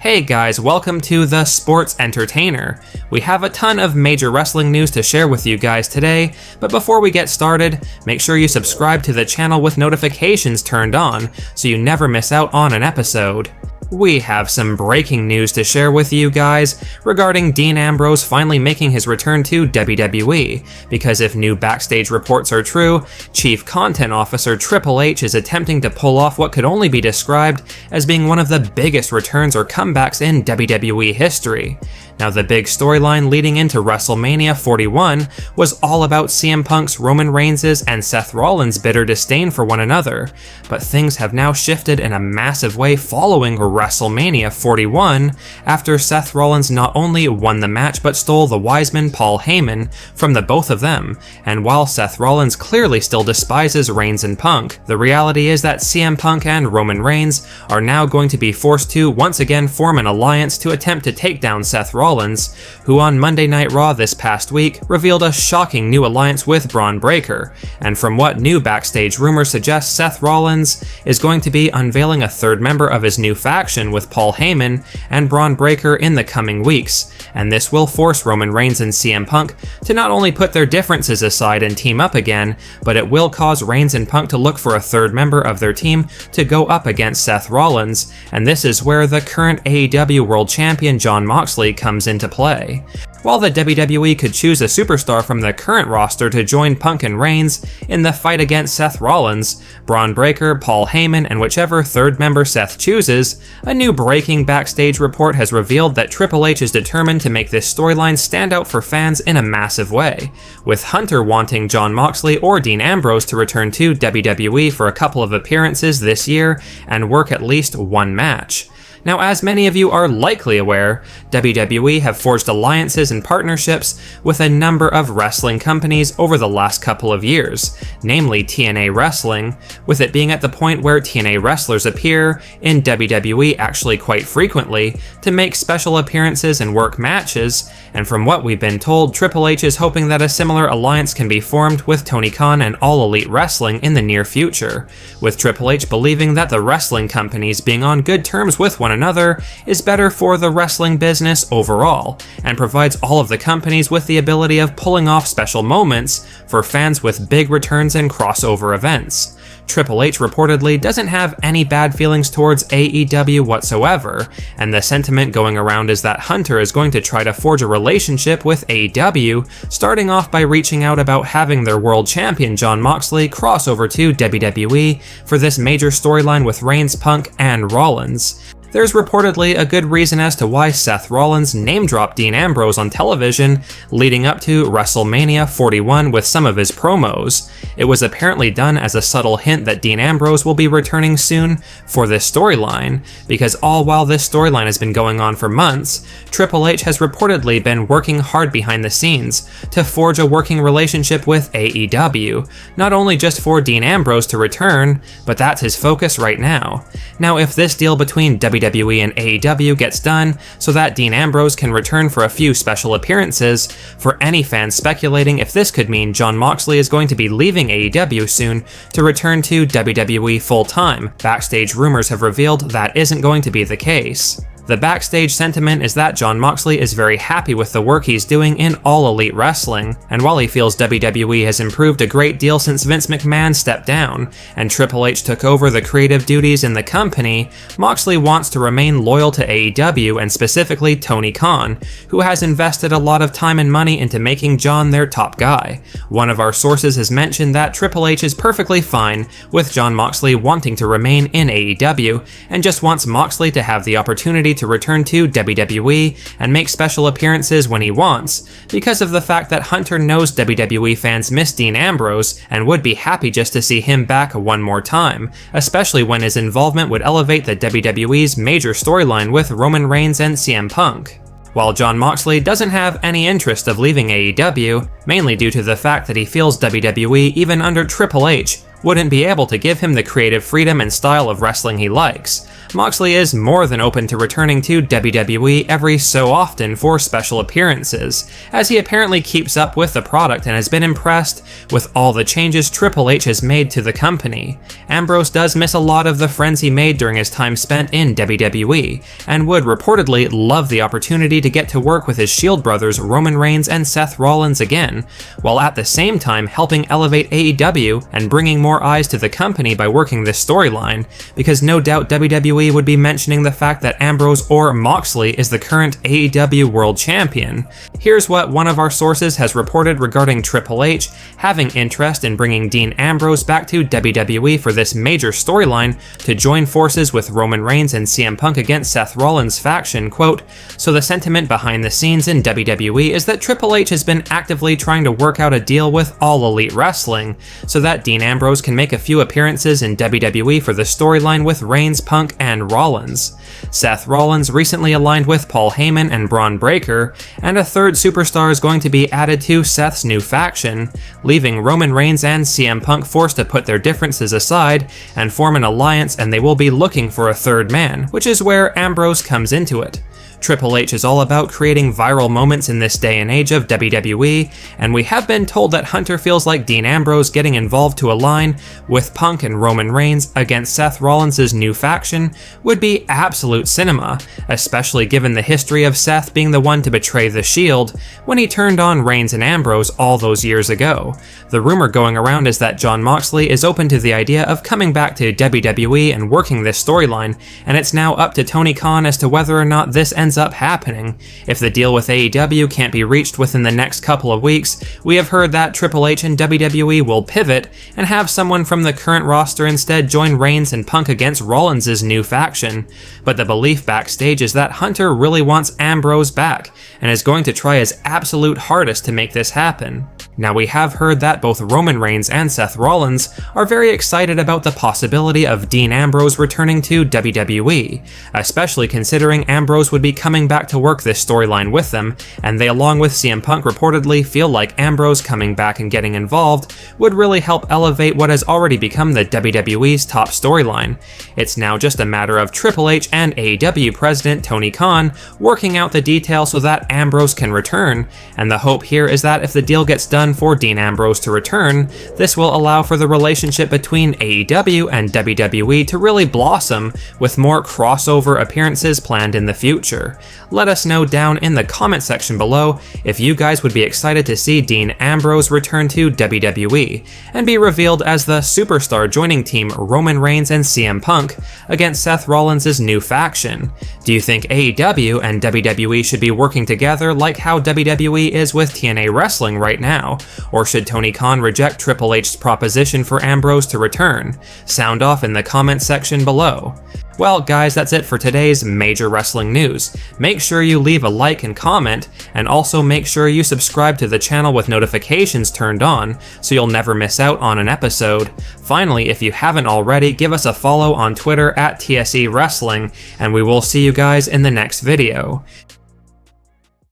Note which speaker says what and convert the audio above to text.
Speaker 1: Hey guys, welcome to The Sports Entertainer. We have a ton of major wrestling news to share with you guys today, but before we get started, make sure you subscribe to the channel with notifications turned on so you never miss out on an episode. We have some breaking news to share with you guys regarding Dean Ambrose finally making his return to WWE, because if new Backstage reports are true, Chief Content Officer Triple H is attempting to pull off what could only be described as being one of the biggest returns or comebacks in WWE history. Now, the big storyline leading into WrestleMania 41 was all about CM Punk's, Roman Reigns' and Seth Rollins' bitter disdain for one another, but things have now shifted in a massive way following WrestleMania 41 after Seth Rollins not only won the match but stole the Wiseman Paul Heyman from the both of them. And while Seth Rollins clearly still despises Reigns and Punk, the reality is that CM Punk and Roman Reigns are now going to be forced to once again form an alliance to attempt to take down Seth Rollins, who on Monday Night Raw this past week revealed a shocking new alliance with Braun Breaker. And from what new Backstage rumors suggest, Seth Rollins is going to be unveiling a third member of his new faction with Paul Heyman and Braun Breaker in the coming weeks, and this will force Roman Reigns and CM Punk to not only put their differences aside and team up again, but it will cause Reigns and Punk to look for a third member of their team to go up against Seth Rollins, and this is where the current AEW World Champion Jon Moxley comes into play. While the WWE could choose a superstar from the current roster to join Punk and Reigns in the fight against Seth Rollins, Braun Breaker, Paul Heyman, and whichever third member Seth chooses, a new breaking Backstage report has revealed that Triple H is determined to make this storyline stand out for fans in a massive way, with Hunter wanting Jon Moxley or Dean Ambrose to return to WWE for a couple of appearances this year and work at least one match. Now, as many of you are likely aware, WWE have forged alliances and partnerships with a number of wrestling companies over the last couple of years, namely TNA Wrestling, with it being at the point where TNA wrestlers appear in WWE actually quite frequently to make special appearances and work matches, and from what we've been told, Triple H is hoping that a similar alliance can be formed with Tony Khan and All Elite Wrestling in the near future, with Triple H believing that the wrestling companies being on good terms with one another is better for the wrestling business overall, and provides all of the companies with the ability of pulling off special moments for fans with big returns and crossover events. Triple H reportedly doesn't have any bad feelings towards AEW whatsoever, and the sentiment going around is that Hunter is going to try to forge a relationship with AEW, starting off by reaching out about having their world champion Jon Moxley cross over to WWE for this major storyline with Reigns, Punk, and Rollins. There's reportedly a good reason as to why Seth Rollins name-dropped Dean Ambrose on television leading up to WrestleMania 41 with some of his promos. It was apparently done as a subtle hint that Dean Ambrose will be returning soon for this storyline, because all while this storyline has been going on for months, Triple H has reportedly been working hard behind the scenes to forge a working relationship with AEW, not only just for Dean Ambrose to return, but that's his focus right now. Now, if this deal between WWE and AEW gets done so that Dean Ambrose can return for a few special appearances, for any fans speculating if this could mean Jon Moxley is going to be leaving AEW soon to return to WWE full-time, Backstage rumors have revealed that isn't going to be the case. The Backstage sentiment is that Jon Moxley is very happy with the work he's doing in All Elite Wrestling, and while he feels WWE has improved a great deal since Vince McMahon stepped down and Triple H took over the creative duties in the company, Moxley wants to remain loyal to AEW and specifically Tony Khan, who has invested a lot of time and money into making Jon their top guy. One of our sources has mentioned that Triple H is perfectly fine with Jon Moxley wanting to remain in AEW and just wants Moxley to have the opportunity to return to WWE and make special appearances when he wants, because of the fact that Hunter knows WWE fans miss Dean Ambrose and would be happy just to see him back one more time, especially when his involvement would elevate the WWE's major storyline with Roman Reigns and CM Punk. While Jon Moxley doesn't have any interest of leaving AEW, mainly due to the fact that he feels WWE, even under Triple H, wouldn't be able to give him the creative freedom and style of wrestling he likes. Moxley is more than open to returning to WWE every so often for special appearances, as he apparently keeps up with the product and has been impressed with all the changes Triple H has made to the company. Ambrose does miss a lot of the friends he made during his time spent in WWE, and would reportedly love the opportunity to get to work with his Shield brothers Roman Reigns and Seth Rollins again, while at the same time helping elevate AEW and bringing more eyes to the company by working this storyline, because no doubt WWE would be mentioning the fact that Ambrose or Moxley is the current AEW World Champion. Here's what one of our sources has reported regarding Triple H having interest in bringing Dean Ambrose back to WWE for this major storyline to join forces with Roman Reigns and CM Punk against Seth Rollins' faction. Quote, "So the sentiment behind the scenes in WWE is that Triple H has been actively trying to work out a deal with All Elite Wrestling so that Dean Ambrose can make a few appearances in WWE for the storyline with Reigns, Punk, and Rollins. Seth Rollins recently aligned with Paul Heyman and Braun Breaker, and a third superstar is going to be added to Seth's new faction, leaving Roman Reigns and CM Punk forced to put their differences aside and form an alliance, and they will be looking for a third man, which is where Ambrose comes into it. Triple H is all about creating viral moments in this day and age of WWE, and we have been told that Hunter feels like Dean Ambrose getting involved to align with Punk and Roman Reigns against Seth Rollins' new faction would be absolute cinema, especially given the history of Seth being the one to betray the Shield when he turned on Reigns and Ambrose all those years ago. The rumor going around is that Jon Moxley is open to the idea of coming back to WWE and working this storyline, and it's now up to Tony Khan as to whether or not this ends up happening. If the deal with AEW can't be reached within the next couple of weeks, we have heard that Triple H and WWE will pivot and have someone from the current roster instead join Reigns and Punk against Rollins' new faction. But the belief backstage is that Hunter really wants Ambrose back and is going to try his absolute hardest to make this happen. Now, we have heard that both Roman Reigns and Seth Rollins are very excited about the possibility of Dean Ambrose returning to WWE, especially considering Ambrose would be coming back to work this storyline with them, and they, along with CM Punk, reportedly feel like Ambrose coming back and getting involved would really help elevate what has already become the WWE's top storyline. It's now just a matter of Triple H and AEW President Tony Khan working out the details so that Ambrose can return, and the hope here is that if the deal gets done for Dean Ambrose to return, this will allow for the relationship between AEW and WWE to really blossom, with more crossover appearances planned in the future. Let us know down in the comment section below if you guys would be excited to see Dean Ambrose return to WWE and be revealed as the superstar joining Team Roman Reigns and CM Punk against Seth Rollins' new faction. Do you think AEW and WWE should be working together like how WWE is with TNA Wrestling right now? Or should Tony Khan reject Triple H's proposition for Ambrose to return? Sound off in the comment section below. Well guys, that's it for today's major wrestling news. Make sure you leave a like and comment, and also make sure you subscribe to the channel with notifications turned on so you'll never miss out on an episode. Finally, if you haven't already, give us a follow on Twitter at TSE Wrestling, and we will see you guys in the next video.